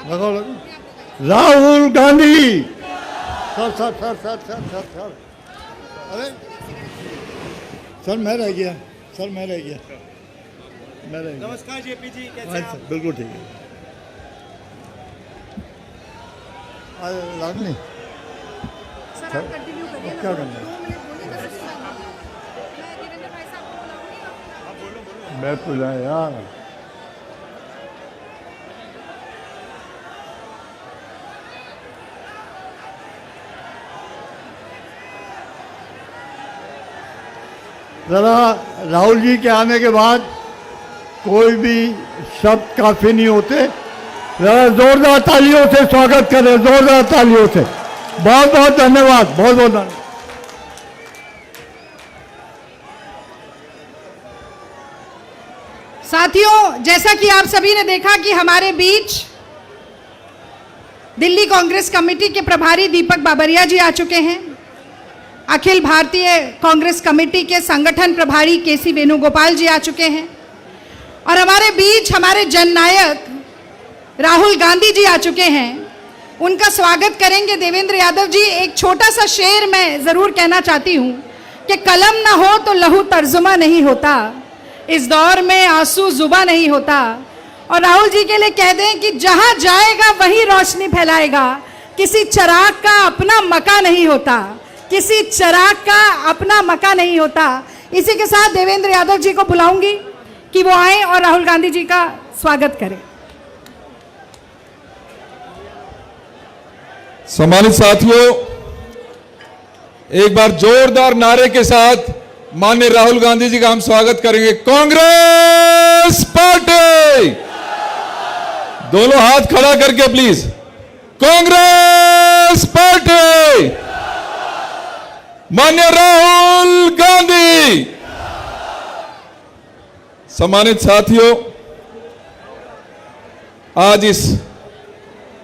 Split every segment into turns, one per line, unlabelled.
लगाओ लगाओ। Rahul Gandhi. Sir sir sir sir sir sir sir अरे सर मैं रह गया, सर मैं रह गया, मैं रह गया।
नमस्कार जेपी जी, कैसे हैं आप?
बिल्कुल ठीक है। लागनी
सर आप कंटिन्यू करिए ना,
क्या
2
करना है?
मिनट बोलिए तो सस्ता है। मैं देवेंद्र भाई साहब को बुलाऊंगी।
आप बोलो।
मैं तो जाए यार। जरा राहुल जी के आने के बाद कोई भी शब्द काफी नहीं होते। जरा जोरदार तालियों से स्वागत करें, जोरदार तालियों से। बहुत बहुत धन्यवाद, बहुत बहुत धन्यवाद।
साथियों, जैसा कि आप सभी ने देखा कि हमारे बीच दिल्ली कांग्रेस कमेटी के प्रभारी दीपक बाबरिया जी आ चुके हैं। अखिल भारतीय कांग्रेस कमेटी के संगठन प्रभारी केसी वेणुगोपाल जी आ चुके हैं और हमारे बीच हमारे जननायक राहुल गांधी जी आ चुके हैं। उनका स्वागत करेंगे देवेंद्र यादव जी। एक छोटा सा शेर मैं जरूर कहना चाहती हूँ कि कलम ना हो तो लहू तर्जुमा नहीं होता, इस दौर में आंसू जुबा नहीं होता। और राहुल जी के लिए कह दें कि जहां जाएगा वही रोशनी फैलाएगा, किसी चिराग का अपना मका नहीं होता, किसी चिराग का अपना मका नहीं होता। इसी के साथ देवेंद्र यादव जी को बुलाऊंगी कि वो आए और राहुल गांधी जी का स्वागत करें।
सम्मानित साथियों, एक बार जोरदार नारे के साथ माननीय राहुल गांधी जी का हम स्वागत करेंगे। कांग्रेस पार्टी, दोनों हाथ खड़ा करके प्लीज। कांग्रेस पार्टी, माननीय राहुल गांधी। सम्मानित साथियों, आज इस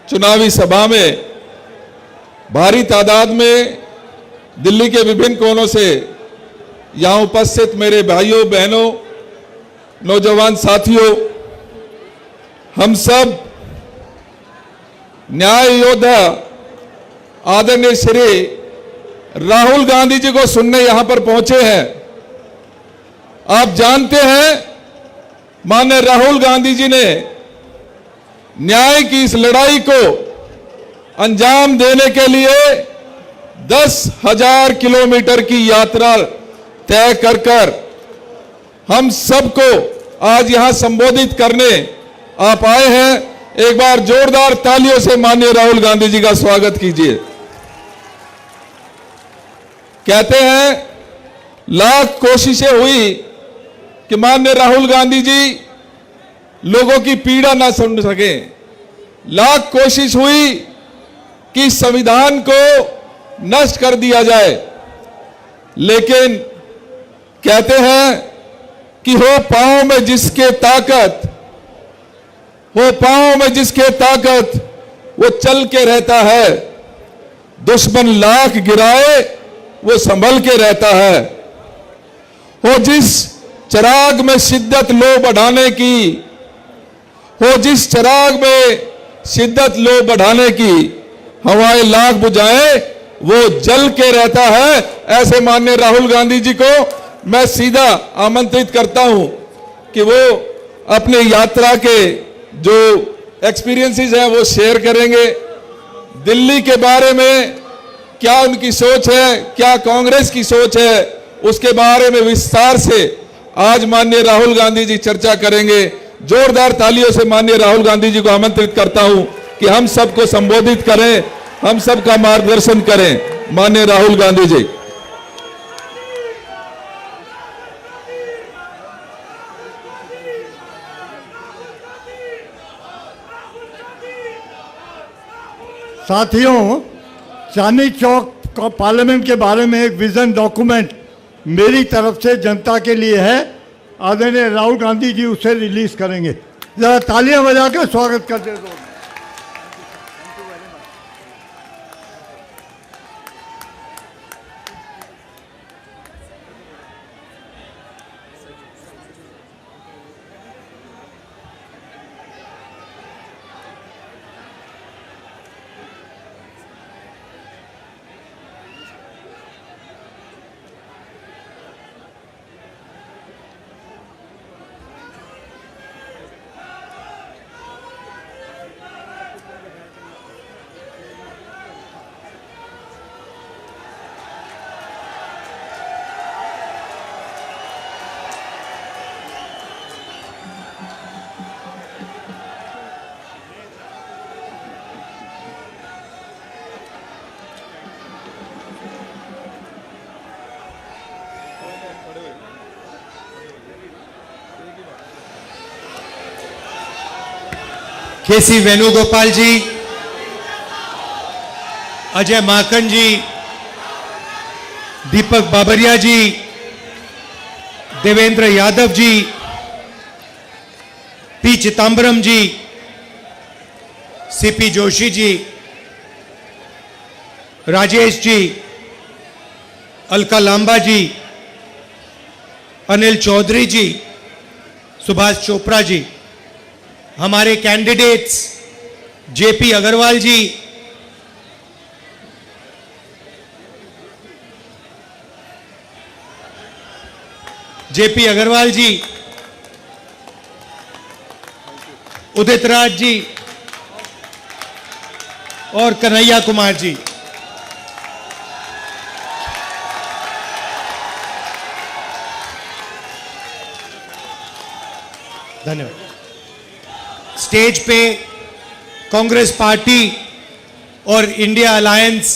चुनावी सभा में भारी तादाद में दिल्ली के विभिन्न कोनों से यहां उपस्थित मेरे भाइयों बहनों नौजवान साथियों, हम सब न्याय योद्धा आदरणीय श्री राहुल गांधी जी को सुनने यहां पर पहुंचे हैं। आप जानते हैं माननीय राहुल गांधी जी ने न्याय की इस लड़ाई को अंजाम देने के लिए 10,000 किलोमीटर की यात्रा तय कर हम सबको आज यहां संबोधित करने आप आए हैं। एक बार जोरदार तालियों से माननीय राहुल गांधी जी का स्वागत कीजिए। कहते हैं लाख कोशिशें हुई कि माननीय राहुल गांधी जी लोगों की पीड़ा ना सुन सके, लाख कोशिश हुई कि संविधान को नष्ट कर दिया जाए, लेकिन कहते हैं कि हो पांव में जिसके ताकत, हो पांव में जिसके ताकत वो चल के रहता है, दुश्मन लाख गिराए वो संभल के रहता है। हो जिस चिराग में शिद्दत लो बढ़ाने की, हो जिस चिराग में शिद्दत लो बढ़ाने की हवाएं लाख बुझाए वो जल के रहता है। ऐसे माननीय राहुल गांधी जी को मैं सीधा आमंत्रित करता हूं कि वो अपने यात्रा के जो एक्सपीरियंसेस हैं वो शेयर करेंगे। दिल्ली के बारे में क्या उनकी सोच है, क्या कांग्रेस की सोच है, उसके बारे में विस्तार से आज माननीय राहुल गांधी जी चर्चा करेंगे। जोरदार तालियों से माननीय राहुल गांधी जी को आमंत्रित करता हूं कि हम सबको संबोधित करें, हम सबका मार्गदर्शन करें। माननीय राहुल गांधी जी।
साथियों, चांदनी चौक का पार्लियामेंट के बारे में एक विजन डॉक्यूमेंट मेरी तरफ से जनता के लिए है। आदरणीय राहुल गांधी जी उसे रिलीज करेंगे। जरा तालियां बजाकर स्वागत करते हैं।
केसी वेणुगोपाल जी, अजय माकन जी, दीपक बाबरिया जी, देवेंद्र यादव जी, पी चिदम्बरम जी, सीपी जोशी जी, राजेश जी, अलका लांबा जी, अनिल चौधरी जी, सुभाष चोपड़ा जी, हमारे कैंडिडेट्स जेपी अग्रवाल जी, उदित राज जी और कन्हैया कुमार जी। धन्यवाद। स्टेज पे कांग्रेस पार्टी और इंडिया अलायंस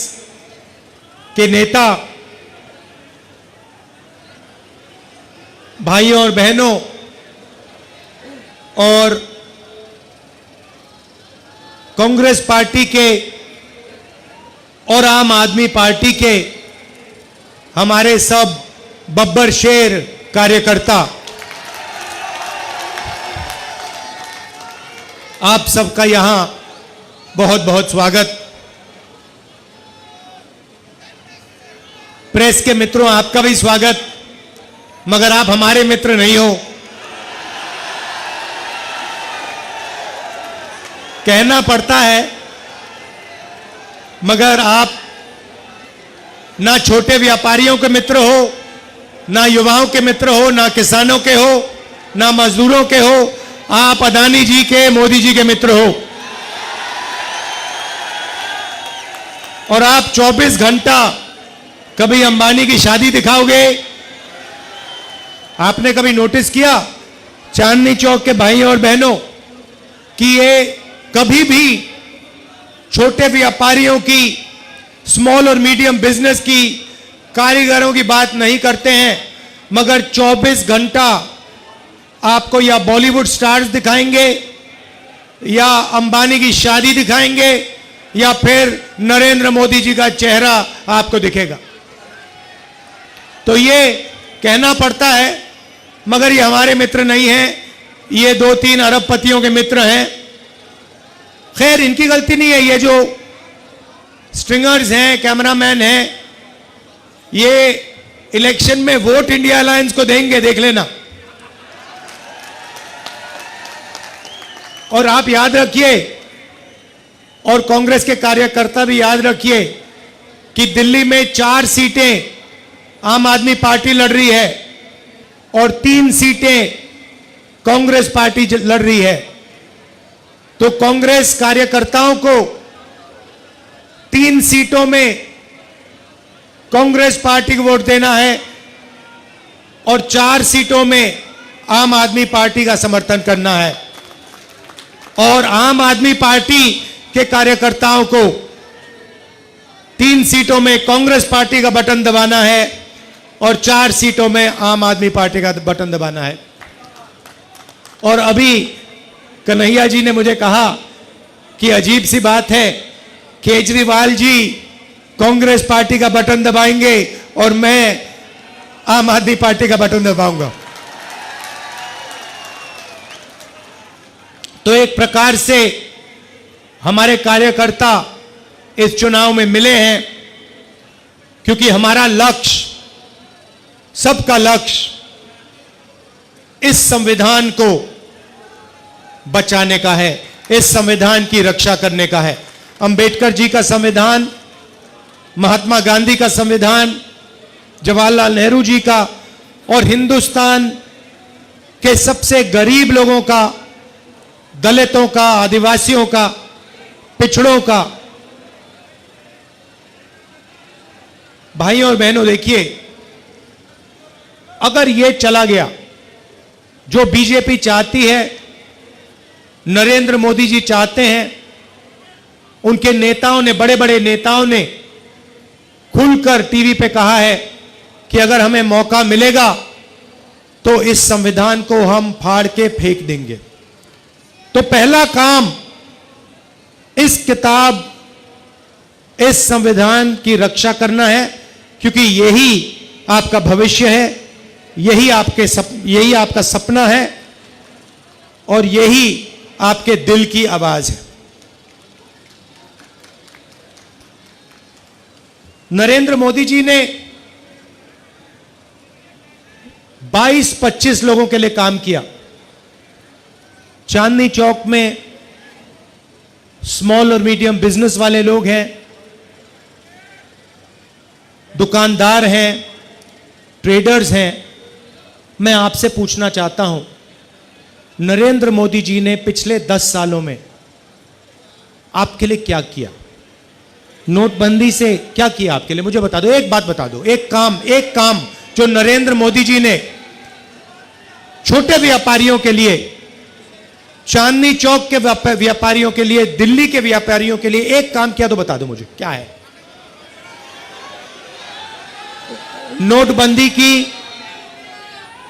के नेता, भाइयों और बहनों और कांग्रेस पार्टी के और आम आदमी पार्टी के हमारे सब बब्बर शेर कार्यकर्ता, आप सबका यहां बहुत बहुत स्वागत। प्रेस के मित्रों, आपका भी स्वागत, मगर आप हमारे मित्र नहीं हो। कहना पड़ता है, मगर आप ना छोटे व्यापारियों के मित्र हो, ना युवाओं के मित्र हो, ना किसानों के हो, ना मजदूरों के हो। आप अदानी जी के, मोदी जी के मित्र हो। और आप 24 घंटा कभी अंबानी की शादी दिखाओगे? आपने कभी नोटिस किया चांदनी चौक के भाइयों और बहनों कि ये कभी भी छोटे व्यापारियों की, स्मॉल और मीडियम बिजनेस की, कारीगरों की बात नहीं करते हैं, मगर 24 घंटा आपको या बॉलीवुड स्टार्स दिखाएंगे, या अंबानी की शादी दिखाएंगे, या फिर नरेंद्र मोदी जी का चेहरा आपको दिखेगा। तो ये कहना पड़ता है, मगर ये हमारे मित्र नहीं हैं, ये 2-3 अरबपतियों के मित्र हैं। खैर, इनकी गलती नहीं है। ये जो स्ट्रिंगर्स हैं, कैमरामैन हैं, ये इलेक्शन में वोट इंडिया अलायंस को देंगे, देख लेना। और आप याद रखिए, और कांग्रेस के कार्यकर्ता भी याद रखिए, कि दिल्ली में 4 सीटें आम आदमी पार्टी लड़ रही है और 3 सीटें कांग्रेस पार्टी लड़ रही है। तो कांग्रेस कार्यकर्ताओं को 3 सीटों में कांग्रेस पार्टी को वोट देना है और 4 सीटों में आम आदमी पार्टी का समर्थन करना है। और आम आदमी पार्टी के कार्यकर्ताओं को 3 सीटों में कांग्रेस पार्टी का बटन दबाना है और 4 सीटों में आम आदमी पार्टी का बटन दबाना है। और अभी कन्हैया जी ने मुझे कहा कि अजीब सी बात है, केजरीवाल जी कांग्रेस पार्टी का बटन दबाएंगे और मैं आम आदमी पार्टी का बटन दबाऊंगा। तो एक प्रकार से हमारे कार्यकर्ता इस चुनाव में मिले हैं, क्योंकि हमारा लक्ष्य, सबका लक्ष्य इस संविधान को बचाने का है, इस संविधान की रक्षा करने का है। अंबेडकर जी का संविधान, महात्मा गांधी का संविधान, जवाहरलाल नेहरू जी का, और हिंदुस्तान के सबसे गरीब लोगों का, दलितों का, आदिवासियों का, पिछड़ों का। भाइयों और बहनों, देखिए, अगर यह चला गया जो बीजेपी चाहती है, नरेंद्र मोदी जी चाहते हैं, उनके नेताओं ने, बड़े बड़े नेताओं ने खुलकर टीवी पे कहा है कि अगर हमें मौका मिलेगा तो इस संविधान को हम फाड़ के फेंक देंगे। तो पहला काम इस किताब, इस संविधान की रक्षा करना है, क्योंकि यही आपका भविष्य है, यही आपका सपना है और यही आपके दिल की आवाज है। नरेंद्र मोदी जी ने 22-25 लोगों के लिए काम किया। चांदनी चौक में स्मॉल और मीडियम बिजनेस वाले लोग हैं, दुकानदार हैं, ट्रेडर्स हैं। मैं आपसे पूछना चाहता हूं, नरेंद्र मोदी जी ने पिछले 10 सालों में आपके लिए क्या किया? नोटबंदी से क्या किया आपके लिए? मुझे बता दो, एक बात बता दो, एक काम जो नरेंद्र मोदी जी ने छोटे व्यापारियों के लिए, चांदनी चौक के व्यापारियों के लिए, दिल्ली के व्यापारियों के लिए एक काम किया तो बता दो मुझे, क्या है?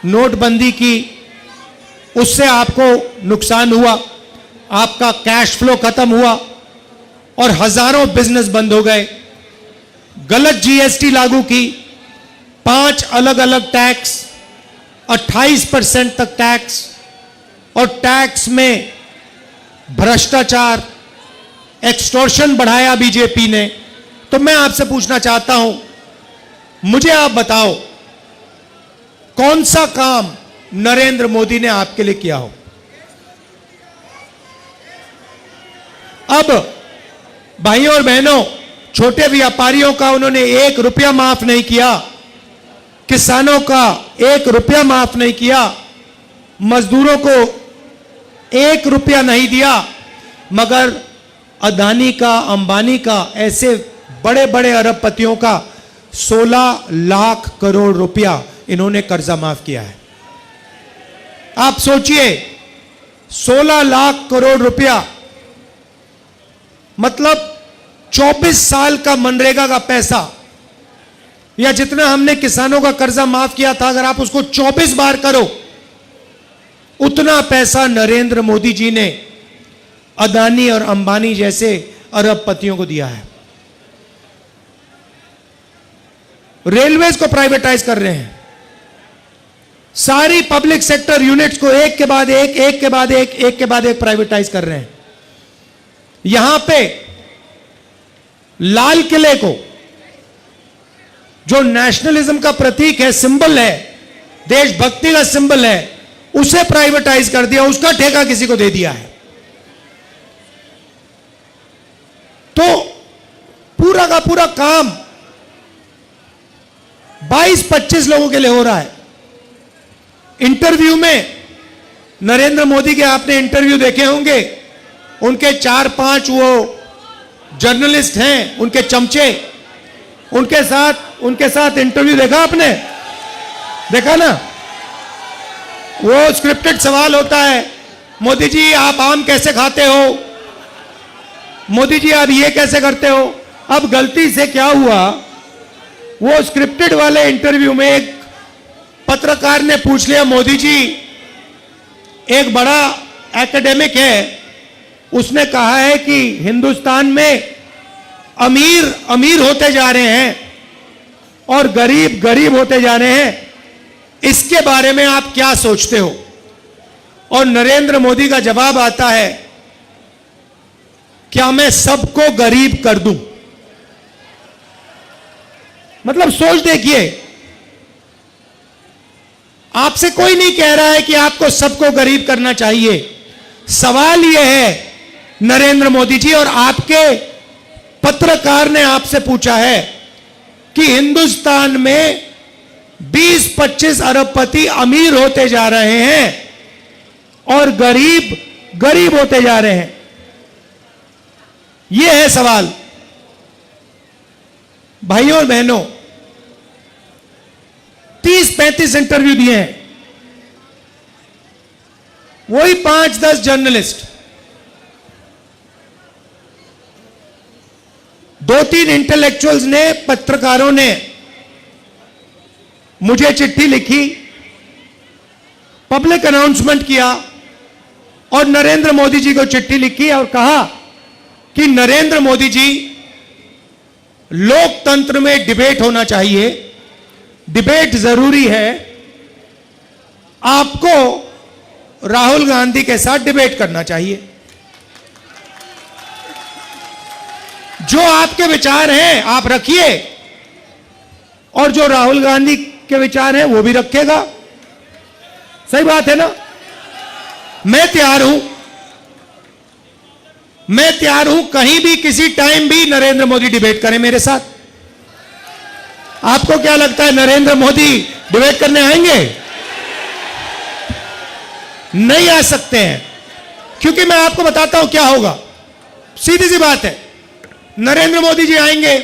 नोटबंदी की उससे आपको नुकसान हुआ, आपका कैश फ्लो खत्म हुआ और हजारों बिजनेस बंद हो गए। गलत जीएसटी लागू की, 5 अलग अलग टैक्स, 28% तक टैक्स, और टैक्स में भ्रष्टाचार, एक्सटॉर्शन बढ़ाया बीजेपी ने। तो मैं आपसे पूछना चाहता हूं, मुझे आप बताओ कौन सा काम नरेंद्र मोदी ने आपके लिए किया हो? अब भाइयों और बहनों, छोटे व्यापारियों का उन्होंने 1 रुपया माफ नहीं किया, किसानों का 1 रुपया माफ नहीं किया, मजदूरों को 1 रुपया नहीं दिया, मगर अदानी का, अंबानी का, ऐसे बड़े बड़े अरबपतियों का 16 लाख करोड़ रुपया इन्होंने कर्जा माफ किया है। आप सोचिए, 16 लाख करोड़ रुपया मतलब 24 साल का मनरेगा का पैसा, या जितना हमने किसानों का कर्जा माफ किया था, अगर आप उसको 24 बार करो, उतना पैसा नरेंद्र मोदी जी ने अदानी और अंबानी जैसे अरबपतियों को दिया है। रेलवेज को प्राइवेटाइज कर रहे हैं, सारी पब्लिक सेक्टर यूनिट्स को एक के बाद एक प्राइवेटाइज कर रहे हैं। यहां पे लाल किले को, जो नेशनलिज्म का प्रतीक है, सिंबल है, देशभक्ति का सिंबल है, उसे प्राइवेटाइज कर दिया, उसका ठेका किसी को दे दिया है। तो पूरा का पूरा काम 22-25 लोगों के लिए हो रहा है। इंटरव्यू में नरेंद्र मोदी के आपने इंटरव्यू देखे होंगे, उनके 4-5 वो जर्नलिस्ट हैं, उनके चमचे, उनके साथ इंटरव्यू देखा आपने? देखा ना? वो स्क्रिप्टेड सवाल होता है, मोदी जी आप आम कैसे खाते हो, मोदी जी आप ये कैसे करते हो। अब गलती से क्या हुआ, वो स्क्रिप्टेड वाले इंटरव्यू में एक पत्रकार ने पूछ लिया, मोदी जी एक बड़ा एकेडमिक है, उसने कहा है कि हिंदुस्तान में अमीर अमीर होते जा रहे हैं और गरीब गरीब होते जा रहे हैं, इसके बारे में आप क्या सोचते हो? और नरेंद्र मोदी का जवाब आता है, क्या मैं सबको गरीब कर दूं? मतलब सोच देखिए, आपसे कोई नहीं कह रहा है कि आपको सबको गरीब करना चाहिए। सवाल यह है नरेंद्र मोदी जी, और आपके पत्रकार ने आपसे पूछा है कि हिंदुस्तान में 20-25 अरबपति अमीर होते जा रहे हैं और गरीब गरीब होते जा रहे हैं। यह है सवाल। भाइयों और बहनों, 30-35 इंटरव्यू दिए हैं, वही 5-10 जर्नलिस्ट, 2-3 इंटेलेक्चुअल्स ने, पत्रकारों ने मुझे चिट्ठी लिखी, पब्लिक अनाउंसमेंट किया और नरेंद्र मोदी जी को चिट्ठी लिखी और कहा कि नरेंद्र मोदी जी, लोकतंत्र में डिबेट होना चाहिए, डिबेट जरूरी है, आपको राहुल गांधी के साथ डिबेट करना चाहिए। जो आपके विचार हैं आप रखिए और जो राहुल गांधी के विचार हैं वो भी रखेगा। सही बात है ना? मैं तैयार हूं कहीं भी किसी टाइम भी नरेंद्र मोदी डिबेट करें मेरे साथ। आपको क्या लगता है नरेंद्र मोदी डिबेट करने आएंगे? नहीं आ सकते हैं, क्योंकि मैं आपको बताता हूं क्या होगा। सीधी सी बात है, नरेंद्र मोदी जी आएंगे,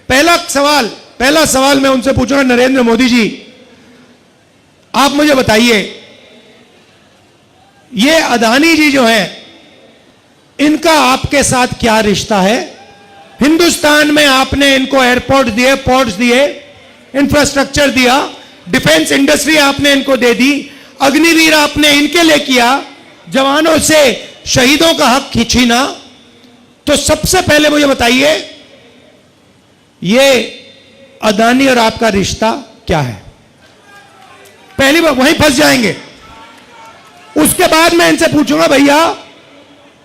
पहला सवाल मैं उनसे पूछूंगा, नरेंद्र मोदी जी आप मुझे बताइए, ये अदानी जी जो है इनका आपके साथ क्या रिश्ता है? हिंदुस्तान में आपने इनको एयरपोर्ट दिए, पोर्ट्स दिए, इंफ्रास्ट्रक्चर दिया, डिफेंस इंडस्ट्री आपने इनको दे दी, अग्निवीर आपने इनके लिए किया, जवानों से शहीदों का हक खींचीना। तो सबसे पहले मुझे बताइए, ये अदानी और आपका रिश्ता क्या है? पहली बार वहीं फंस जाएंगे। उसके बाद मैं इनसे पूछूंगा, भैया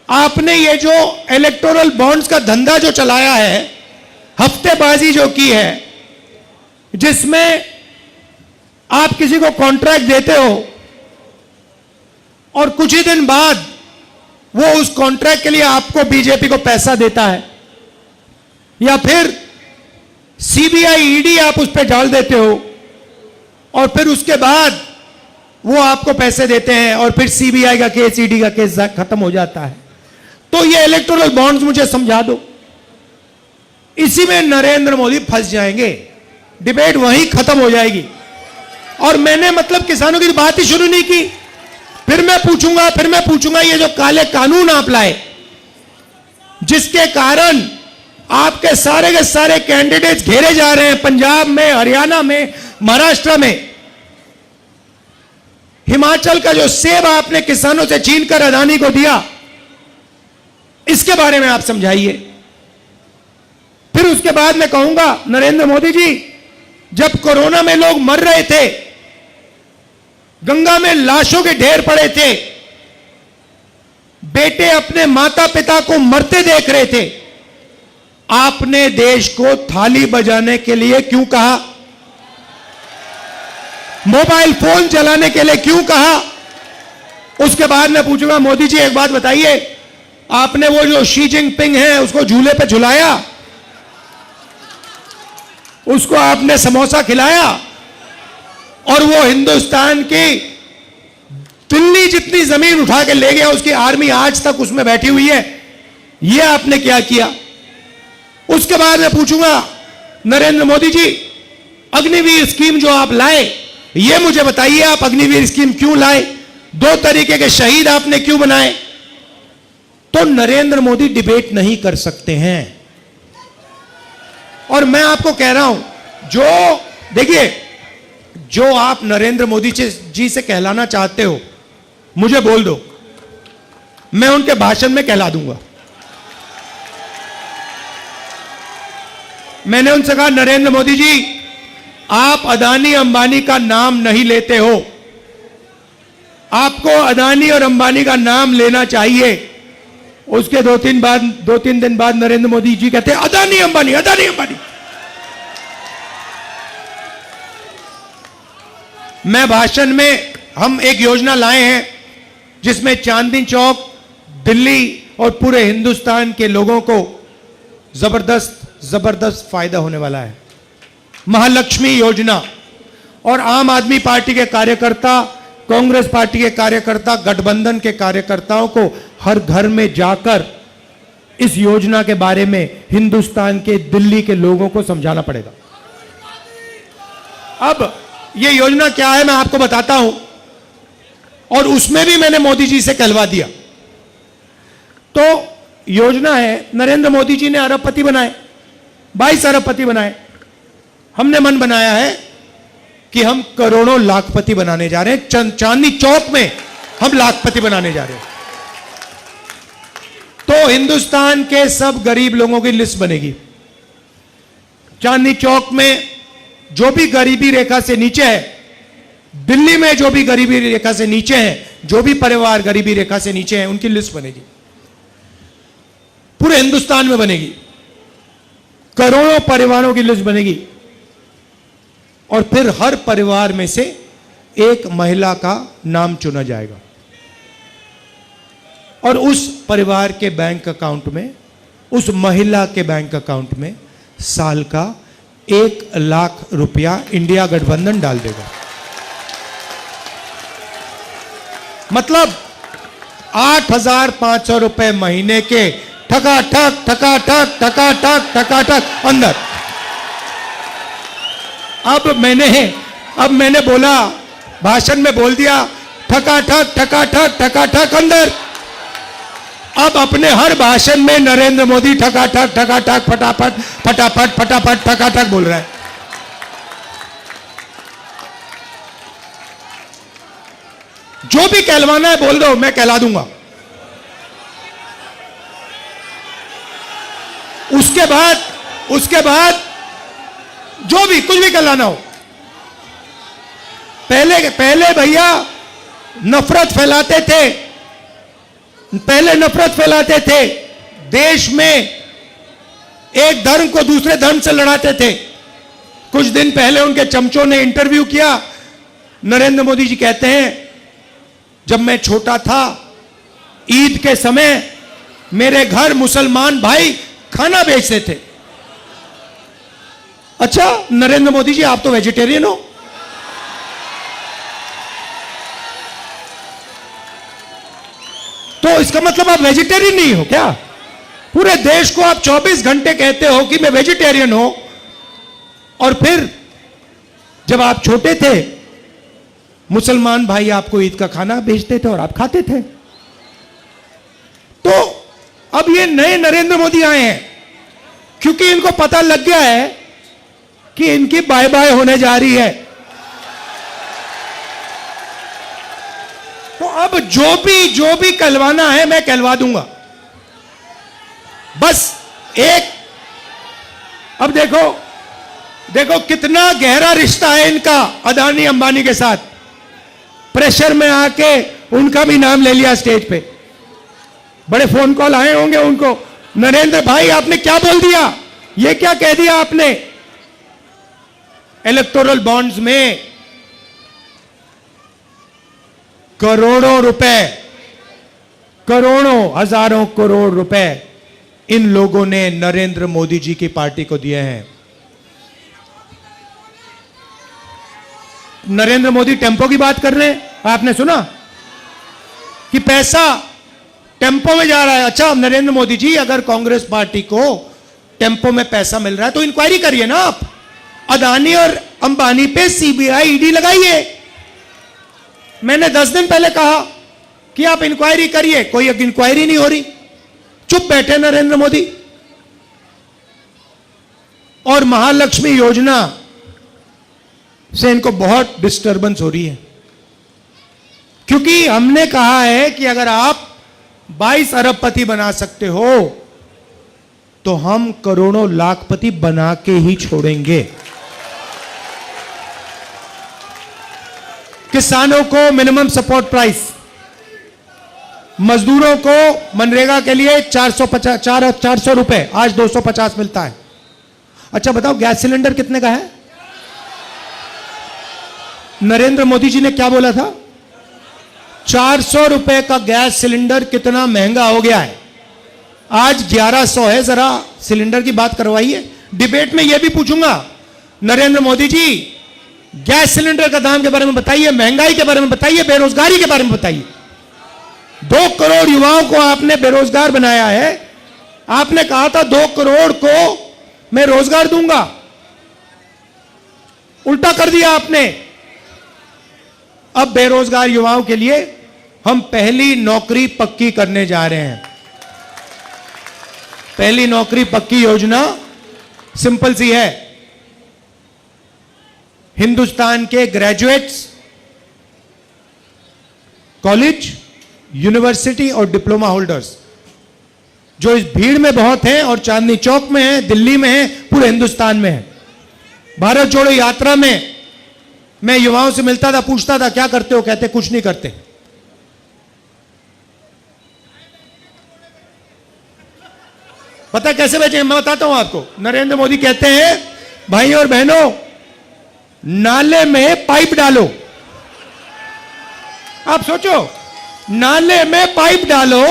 आपने ये जो इलेक्टोरल बॉन्ड्स का धंधा जो चलाया है, हफ्तेबाजी जो की है, जिसमें आप किसी को कॉन्ट्रैक्ट देते हो और कुछ ही दिन बाद वो उस कॉन्ट्रैक्ट के लिए आपको बीजेपी को पैसा देता है, या फिर सीबीआई ईडी आप उस पर डाल देते हो और फिर उसके बाद वो आपको पैसे देते हैं और फिर सीबीआई का केस, ईडी का केस खत्म हो जाता है। तो ये इलेक्टोरल बॉन्ड्स मुझे समझा दो। इसी में नरेंद्र मोदी फंस जाएंगे, डिबेट वहीं खत्म हो जाएगी। और मैंने मतलब किसानों की बात ही शुरू नहीं की। फिर मैं पूछूंगा ये जो काले कानून आप लाए, जिसके कारण आपके सारे के सारे कैंडिडेट्स घेरे जा रहे हैं, पंजाब में, हरियाणा में, महाराष्ट्र में। हिमाचल का जो सेब आपने किसानों से छीनकर अदानी को दिया, इसके बारे में आप समझाइए। फिर उसके बाद मैं कहूंगा, नरेंद्र मोदी जी, जब कोरोना में लोग मर रहे थे, गंगा में लाशों के ढेर पड़े थे, बेटे अपने माता पिता को मरते देख रहे थे, आपने देश को थाली बजाने के लिए क्यों कहा? मोबाइल फोन चलाने के लिए क्यों कहा? उसके बाद मैं पूछूंगा, मोदी जी एक बात बताइए, आपने वो जो शी जिनपिंग है उसको झूले पे झुलाया, उसको आपने समोसा खिलाया, और वो हिंदुस्तान की दिल्ली जितनी जमीन उठा के ले गया, उसकी आर्मी आज तक उसमें बैठी हुई है। ये आपने क्या किया? उसके बाद मैं पूछूंगा, नरेंद्र मोदी जी, अग्निवीर स्कीम जो आप लाए, ये मुझे बताइए, आप अग्निवीर स्कीम क्यों लाए? 2 तरीके के शहीद आपने क्यों बनाए? तो नरेंद्र मोदी डिबेट नहीं कर सकते हैं। और मैं आपको कह रहा हूं, जो देखिए, जो आप नरेंद्र मोदी जी से कहलाना चाहते हो, मुझे बोल दो, मैं उनके भाषण में कहला दूंगा। मैंने उनसे कहा, नरेंद्र मोदी जी, आप अदानी अंबानी का नाम नहीं लेते हो, आपको अदानी और अंबानी का नाम लेना चाहिए। उसके 2-3 दिन बाद नरेंद्र मोदी जी कहते हैं, अदानी अंबानी, अदानी अंबानी। मैं भाषण में, हम एक योजना लाए हैं जिसमें चांदनी चौक, दिल्ली और पूरे हिंदुस्तान के लोगों को जबरदस्त फायदा होने वाला है। महालक्ष्मी योजना, और आम आदमी पार्टी के कार्यकर्ता, कांग्रेस पार्टी के कार्यकर्ता, गठबंधन के कार्यकर्ताओं को हर घर में जाकर इस योजना के बारे में हिंदुस्तान के, दिल्ली के लोगों को समझाना पड़ेगा। अब ये योजना क्या है मैं आपको बताता हूं, और उसमें भी मैंने मोदी जी से कहलवा दिया। तो योजना है, नरेंद्र मोदी जी ने अरबपति बनाए, 22 अरबपति बनाए। हमने मन बनाया है कि हम करोड़ों लाखपति बनाने जा रहे हैं। चांदनी चौक में हम लाखपति बनाने जा रहे हैं। तो हिंदुस्तान के सब गरीब लोगों की लिस्ट बनेगी। चांदनी चौक में जो भी गरीबी रेखा से नीचे है, दिल्ली में जो भी गरीबी रेखा से नीचे हैं, जो भी परिवार गरीबी रेखा से नीचे हैं, उनकी लिस्ट बनेगी। पूरे हिंदुस्तान में बनेगी, करोड़ों परिवारों की लिस्ट बनेगी। और फिर हर परिवार में से एक महिला का नाम चुना जाएगा और उस परिवार के बैंक अकाउंट में, उस महिला के बैंक अकाउंट में साल का 1 लाख रुपया इंडिया गठबंधन डाल देगा। मतलब 8,500 रुपए महीने के ठकाठक ठकाठक ठकाठक ठकाठक अंदर। अब मैंने बोला, भाषण में बोल दिया ठकाठक ठकाठक ठकाठक अंदर। अब अपने हर भाषण में नरेंद्र मोदी ठकाठक ठकाठक फटाफट फटाफट फटाफट ठकाठक बोल रहा है। जो भी कहलवाना है बोल दो, मैं कहला दूंगा। उसके बाद जो भी कुछ भी कहलाना हो, पहले भैया नफरत फैलाते थे, देश में एक धर्म को दूसरे धर्म से लड़ाते थे। कुछ दिन पहले उनके चमचों ने इंटरव्यू किया। नरेंद्र मोदी जी कहते हैं, जब मैं छोटा था, ईद के समय मेरे घर मुसलमान भाई खाना बेचते थे। अच्छा नरेंद्र मोदी जी, आप तो वेजिटेरियन हो। तो इसका मतलब आप वेजिटेरियन नहीं हो क्या? पूरे देश को आप 24 घंटे कहते हो कि मैं वेजिटेरियन हूं, और फिर जब आप छोटे थे, मुसलमान भाई आपको ईद का खाना भेजते थे और आप खाते थे। तो अब ये नए नरेंद्र मोदी आए हैं, क्योंकि इनको पता लग गया है कि इनकी बाय बाय होने जा रही है। तो अब जो भी कहलवाना है मैं कहलवा दूंगा। बस एक, अब देखो कितना गहरा रिश्ता है इनका अदानी अंबानी के साथ। प्रेशर में आके उनका भी नाम ले लिया स्टेज पे। बड़े फोन कॉल आए होंगे उनको, नरेंद्र भाई आपने क्या बोल दिया, ये क्या कह दिया आपने। इलेक्टोरल बॉन्ड्स में करोड़ों रुपए, करोड़ों हजारों करोड़ रुपए इन लोगों ने नरेंद्र मोदी जी की पार्टी को दिए हैं। नरेंद्र मोदी टेम्पो की बात कर रहे हैं, आपने सुना कि पैसा टेम्पो में जा रहा है। अच्छा नरेंद्र मोदी जी, अगर कांग्रेस पार्टी को टेम्पो में पैसा मिल रहा है तो इंक्वायरी करिए ना आप। अदानी और अंबानी पे सीबीआई ईडी लगाइए। मैंने 10 दिन पहले कहा कि आप इंक्वायरी करिए, कोई इंक्वायरी नहीं हो रही, चुप बैठे नरेंद्र मोदी। और महालक्ष्मी योजना से इनको बहुत डिस्टर्बेंस हो रही है, क्योंकि हमने कहा है कि अगर आप 22 अरबपति बना सकते हो तो हम करोड़ों लाखपति बना के ही छोड़ेंगे। किसानों को मिनिमम सपोर्ट प्राइस, मजदूरों को मनरेगा के लिए 400 रुपए, आज 250 मिलता है। अच्छा बताओ गैस सिलेंडर कितने का है? नरेंद्र मोदी जी ने क्या बोला था? 400 रुपए का गैस सिलेंडर कितना महंगा हो गया है, आज 1100 है। जरा सिलेंडर की बात करवाइए। डिबेट में यह भी पूछूंगा, नरेंद्र मोदी जी गैस सिलेंडर का दाम के बारे में बताइए, महंगाई के बारे में बताइए, बेरोजगारी के बारे में बताइए। 2 करोड़ युवाओं को आपने बेरोजगार बनाया है। आपने कहा था 2 करोड़ को मैं रोजगार दूंगा, उल्टा कर दिया आपने। अब बेरोजगार युवाओं के लिए हम पहली नौकरी पक्की करने जा रहे हैं। पहली नौकरी पक्की योजना सिंपल सी है। हिंदुस्तान के ग्रेजुएट्स, कॉलेज, यूनिवर्सिटी और डिप्लोमा होल्डर्स जो इस भीड़ में बहुत हैं और चांदनी चौक में है, दिल्ली में है, पूरे हिंदुस्तान में है। भारत जोड़ो यात्रा में मैं युवाओं से मिलता था, पूछता था क्या करते हो, कहते कुछ नहीं करते। पता कैसे बेचे, मैं बताता हूं आपको। नरेंद्र मोदी कहते हैं भाई और बहनों, नाले में पाइप डालो। आप सोचो, नाले में पाइप डालो,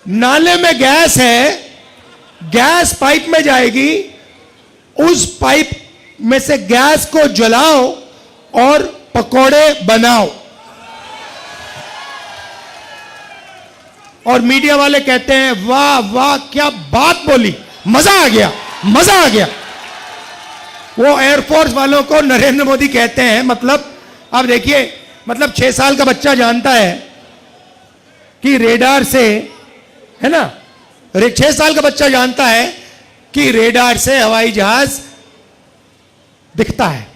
नाले में गैस है, गैस पाइप में जाएगी, उस पाइप में से गैस को जलाओ और पकोड़े बनाओ। और मीडिया वाले कहते हैं वाह वाह क्या बात बोली, मजा आ गया, मजा आ गया। वो एयरफोर्स वालों को नरेंद्र मोदी कहते हैं, मतलब आप देखिए, मतलब 6 साल का बच्चा जानता है कि रेडार से, है ना, 6 साल का बच्चा जानता है कि रेडार से हवाई जहाज दिखता है,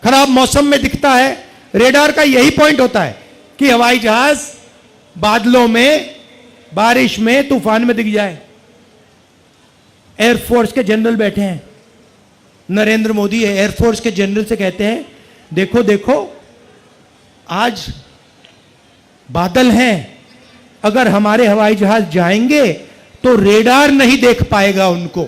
खराब मौसम में दिखता है। रेडार का यही पॉइंट होता है कि हवाई जहाज बादलों में, बारिश में, तूफान में दिख जाए। एयरफोर्स के जनरल बैठे हैं, नरेंद्र मोदी एयरफोर्स के जनरल से कहते हैं देखो देखो आज बादल हैं, अगर हमारे हवाई जहाज जाएंगे तो रेडार नहीं देख पाएगा उनको।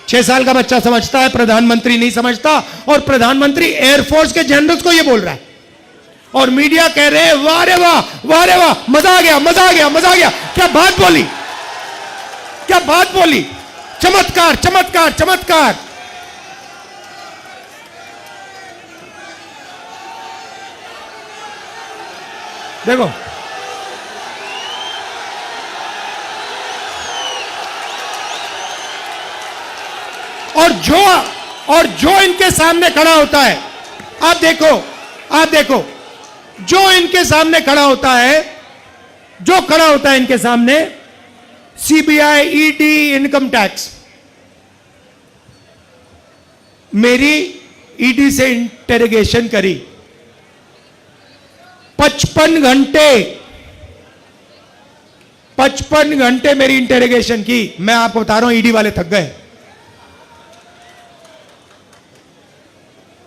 6 साल का बच्चा समझता है, प्रधानमंत्री नहीं समझता। और प्रधानमंत्री एयरफोर्स के जनरल्स को यह बोल रहा है और मीडिया कह रहे हैं वाह रे वाह, वाह रे वाह, मजा आ गया, मजा आ गया, मजा आ गया। क्या बात बोली, क्या बात बोली, चमत्कार चमत्कार चमत्कार। देखो और जो इनके सामने खड़ा होता है, आप देखो जो इनके सामने खड़ा होता है, जो खड़ा होता है इनके सामने, सीबीआई, ईडी, इनकम टैक्स। मेरी ईडी से इंटेरोगेशन करी 55 घंटे मेरी इंटेरोगेशन की। मैं आपको बता रहा हूं, ईडी वाले थक गए।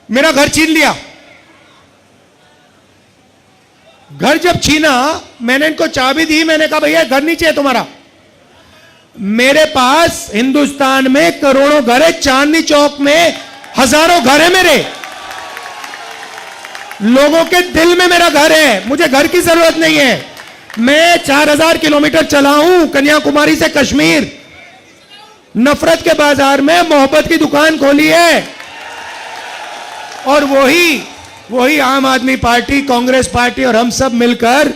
मेरा घर छीन लिया। घर जब छीना, मैंने इनको चाबी दी, मैंने कहा भैया घर नीचे है तुम्हारा। मेरे पास हिंदुस्तान में करोड़ों घर है, चांदनी चौक में हजारों घर है मेरे। लोगों के दिल में मेरा घर है, मुझे घर की जरूरत नहीं है। मैं 4000 किलोमीटर चला हूं, कन्याकुमारी से कश्मीर। नफरत के बाजार में मोहब्बत की दुकान खोली है। और वही आम आदमी पार्टी, कांग्रेस पार्टी और हम सब मिलकर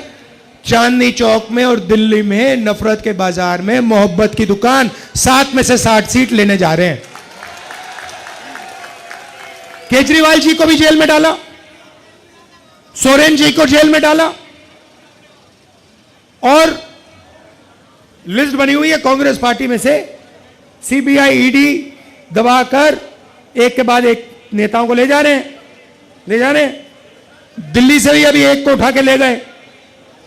चांदनी चौक में और दिल्ली में नफरत के बाजार में मोहब्बत की दुकान 7 में से 60 सीट लेने जा रहे हैं। केजरीवाल जी को भी जेल में डाला, सोरेन जी को जेल में डाला, और लिस्ट बनी हुई है कांग्रेस पार्टी में से। सीबीआई, ईडी दबाकर एक के बाद एक नेताओं को ले जा रहे हैं। दिल्ली से भी अभी एक को उठा के ले गए,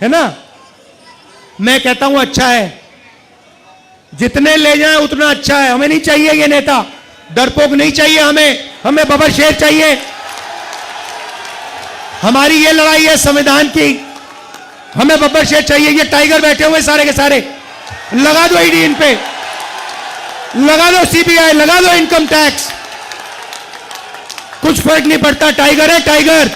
है ना। मैं कहता हूं अच्छा है, जितने ले जाएं उतना अच्छा है। हमें नहीं चाहिए ये नेता, डरपोक नहीं चाहिए हमें बबर शेर चाहिए। हमारी ये लड़ाई है संविधान की, हमें बब्बर शेर चाहिए। ये टाइगर बैठे हुए सारे के सारे, लगा दो ईडी इन पे, लगा दो सीबीआई, लगा दो इनकम टैक्स, कुछ फर्क नहीं पड़ता। टाइगर है टाइगर।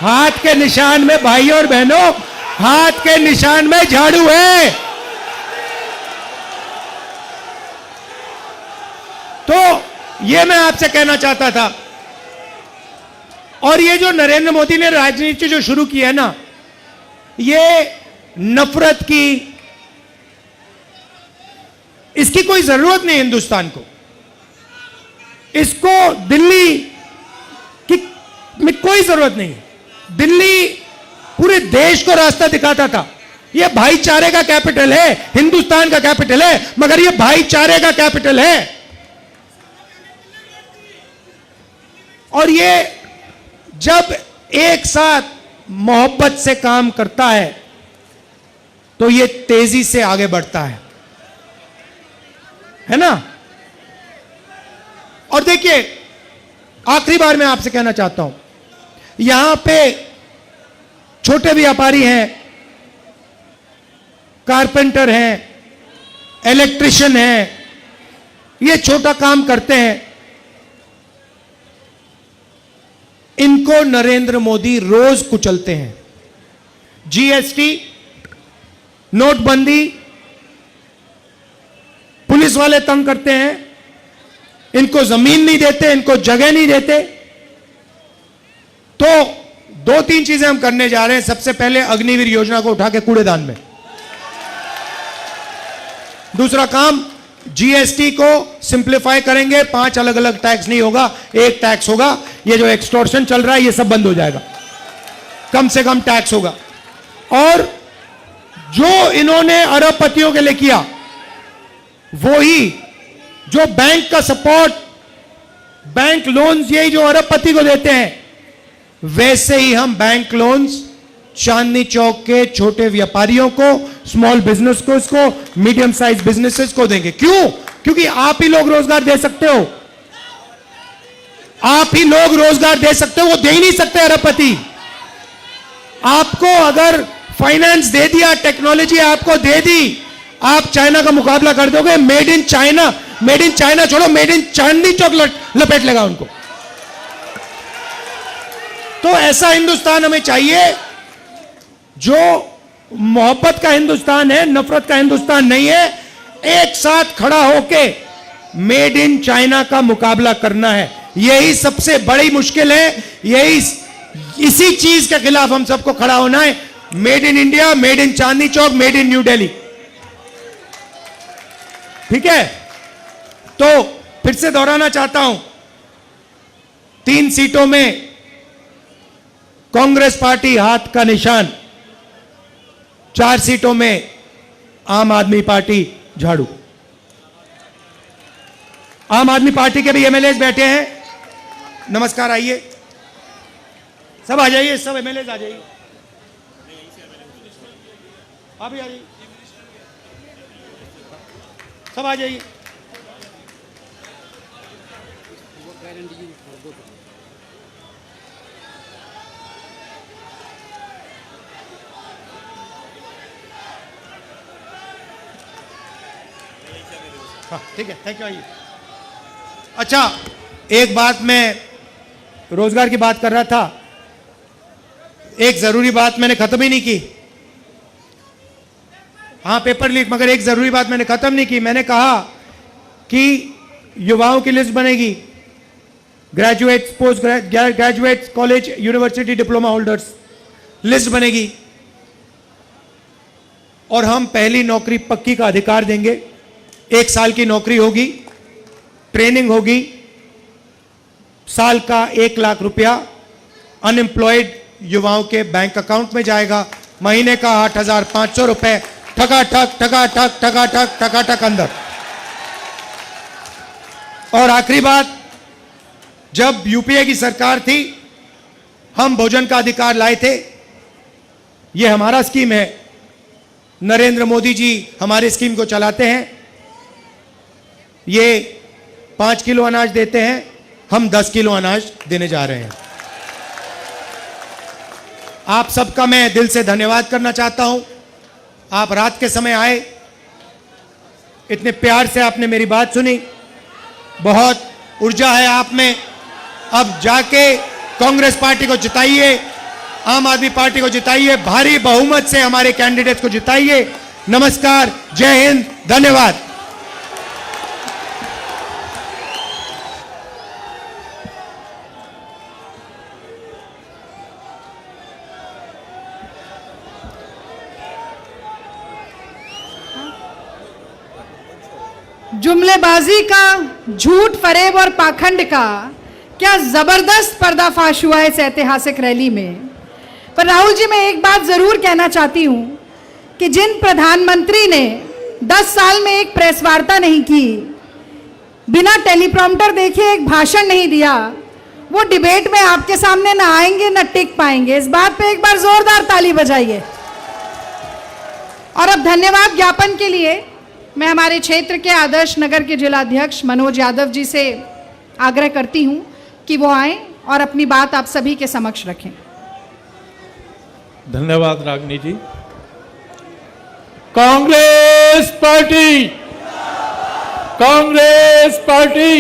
हाथ के निशान में भाइयों और बहनों, हाथ के निशान में झाड़ू है। तो ये मैं आपसे कहना चाहता था। और ये जो नरेंद्र मोदी ने राजनीति जो शुरू की है ना, ये नफरत की, इसकी कोई जरूरत नहीं हिंदुस्तान को। इसको दिल्ली की में कोई जरूरत नहीं। दिल्ली पूरे देश को रास्ता दिखाता था। यह भाईचारे का कैपिटल है, हिंदुस्तान का कैपिटल है, मगर यह भाईचारे का कैपिटल है। और ये जब एक साथ मोहब्बत से काम करता है तो ये तेजी से आगे बढ़ता है ना। और देखिए, आखिरी बार मैं आपसे कहना चाहता हूं, यहां पे छोटे व्यापारी हैं, कारपेंटर हैं, इलेक्ट्रिशियन हैं, ये छोटा काम करते हैं, इनको नरेंद्र मोदी रोज कुचलते हैं। जीएसटी, नोटबंदी, पुलिस वाले तंग करते हैं, इनको जमीन नहीं देते, इनको जगह नहीं देते। तो 2-3 चीजें हम करने जा रहे हैं। सबसे पहले अग्निवीर योजना को उठा के कूड़ेदान में। दूसरा काम, जीएसटी को सिंप्लीफाई करेंगे। 5 अलग अलग टैक्स नहीं होगा, एक टैक्स होगा। ये जो एक्सटॉर्शन चल रहा है ये सब बंद हो जाएगा, कम से कम टैक्स होगा। और जो इन्होंने अरबपतियों के लिए किया, वो ही जो बैंक का सपोर्ट, बैंक लोन्स यही जो अरबपति को देते हैं, वैसे ही हम बैंक लोन्स चांदनी चौक के छोटे व्यापारियों को, स्मॉल बिजनेस को, इसको मीडियम साइज बिजनेसेस को देंगे। क्यों? क्योंकि आप ही लोग रोजगार दे सकते हो, आप ही लोग रोजगार दे सकते हो, वो दे ही नहीं सकते अरबपति। आपको अगर फाइनेंस दे दिया, टेक्नोलॉजी आपको दे दी, आप चाइना का मुकाबला कर दोगे। Made in China, made in China छोड़ो, मेड इन चांदनी चौक लपेट लेगा उनको। तो ऐसा हिंदुस्तान हमें चाहिए जो मोहब्बत का हिंदुस्तान है, नफरत का हिंदुस्तान नहीं है। एक साथ खड़ा होके मेड इन चाइना का मुकाबला करना है, यही सबसे बड़ी मुश्किल है। यही इसी चीज के खिलाफ हम सबको खड़ा होना है। Made in India, made in Chandni Chowk, made in new Delhi. ठीक है? तो फिर से दोहराना चाहता हूं, 3 सीटों में कांग्रेस पार्टी हाथ का निशान, 4 सीटों में आम आदमी पार्टी झाड़ू। आम आदमी पार्टी के भी एमएलए बैठे हैं। नमस्कार, आइए सब, आ जाइए, सब एमएलए आ जाइए, आप भी आ जाइए, सब आ जाइए। हाँ ठीक है, थैंक यू, आइए। अच्छा, एक बात, मैं रोजगार की बात कर रहा था, एक जरूरी बात मैंने खत्म ही नहीं की। हाँ, पेपर लीक, मगर एक जरूरी बात मैंने खत्म नहीं की। मैंने कहा कि युवाओं की लिस्ट बनेगी, graduates, post graduates, college, university diploma holders, list बनेगी और हम पहली नौकरी पक्की का अधिकार देंगे। 1 साल की नौकरी होगी, ट्रेनिंग होगी, साल का 1 लाख रुपया अनएम्प्लॉयड युवाओं के बैंक अकाउंट में जाएगा। महीने का 8,500 रुपए ठकाठक ठकाठक ठकाठक ठकाठक अंदर। और आखिरी बात, जब यूपीए की सरकार थी, हम भोजन का अधिकार लाए थे। ये हमारा स्कीम है, नरेंद्र मोदी जी हमारी स्कीम को चलाते हैं। ये 5 किलो अनाज देते हैं, हम 10 किलो अनाज देने जा रहे हैं। आप सबका मैं दिल से धन्यवाद करना चाहता हूं। आप रात के समय आए, इतने प्यार से आपने मेरी बात सुनी, बहुत ऊर्जा है आप में। अब जाके कांग्रेस पार्टी को जिताइए, आम आदमी पार्टी को जिताइए, भारी बहुमत से हमारे कैंडिडेट को जिताइए। नमस्कार, जय हिंद, धन्यवाद।
जुमलेबाजी का, झूठ, फरेब और पाखंड का क्या जबरदस्त पर्दाफाश हुआ इस ऐतिहासिक रैली में। पर राहुल जी, मैं एक बात जरूर कहना चाहती हूं कि जिन प्रधानमंत्री ने 10 साल में एक प्रेस वार्ता नहीं की, बिना टेलीप्रॉम्प्टर देखे एक भाषण नहीं दिया, वो डिबेट में आपके सामने ना आएंगे ना टिक पाएंगे। इस बात पे एक बार जोरदार ताली बजाइए। और अब धन्यवाद ज्ञापन के लिए मैं हमारे क्षेत्र के आदर्श नगर के जिलाध्यक्ष मनोज यादव जी से आग्रह करती हूं कि वो आए और अपनी बात आप सभी के समक्ष रखें।
धन्यवाद रागनी जी। कांग्रेस पार्टी, कांग्रेस पार्टी,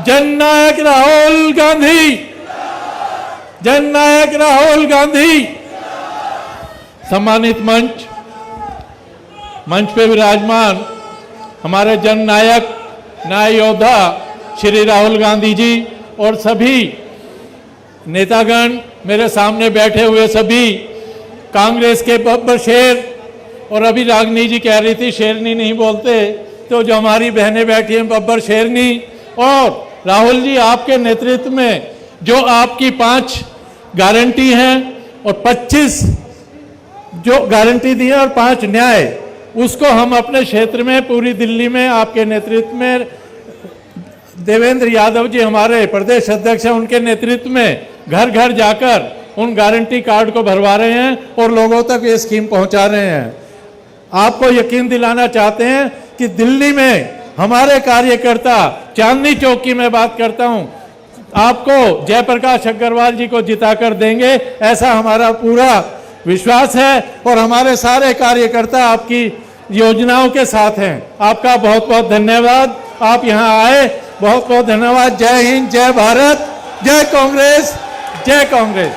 जननायक राहुल गांधी, जननायक राहुल गांधी। सम्मानित मंच पे विराजमान हमारे जननायक न्याय योद्धा श्री राहुल गांधी जी और सभी नेतागण, मेरे सामने बैठे हुए सभी कांग्रेस के बब्बर शेर, और अभी रागनी जी कह रही थी शेरनी नहीं बोलते, तो जो हमारी बहनें बैठी हैं बब्बर शेरनी, और राहुल जी आपके नेतृत्व में जो आपकी 5 गारंटी हैं और 25 जो गारंटी दी है और 5 न्याय, उसको हम अपने क्षेत्र में पूरी दिल्ली में आपके नेतृत्व में, देवेंद्र यादव जी हमारे प्रदेश अध्यक्ष हैं, उनके नेतृत्व में घर घर जाकर उन गारंटी कार्ड को भरवा रहे हैं और लोगों तक ये स्कीम पहुंचा रहे हैं। आपको यकीन दिलाना चाहते हैं कि दिल्ली में हमारे कार्यकर्ता, चांदनी चौक की मैं बात करता हूं, आपको जयप्रकाश अग्रवाल जी को जिताकर देंगे, ऐसा हमारा पूरा विश्वास है। और हमारे सारे कार्यकर्ता आपकी योजनाओं के साथ हैं। आपका बहुत बहुत धन्यवाद, आप यहां आए, बहुत बहुत धन्यवाद। जय हिंद, जय भारत, जय कांग्रेस, जय कांग्रेस।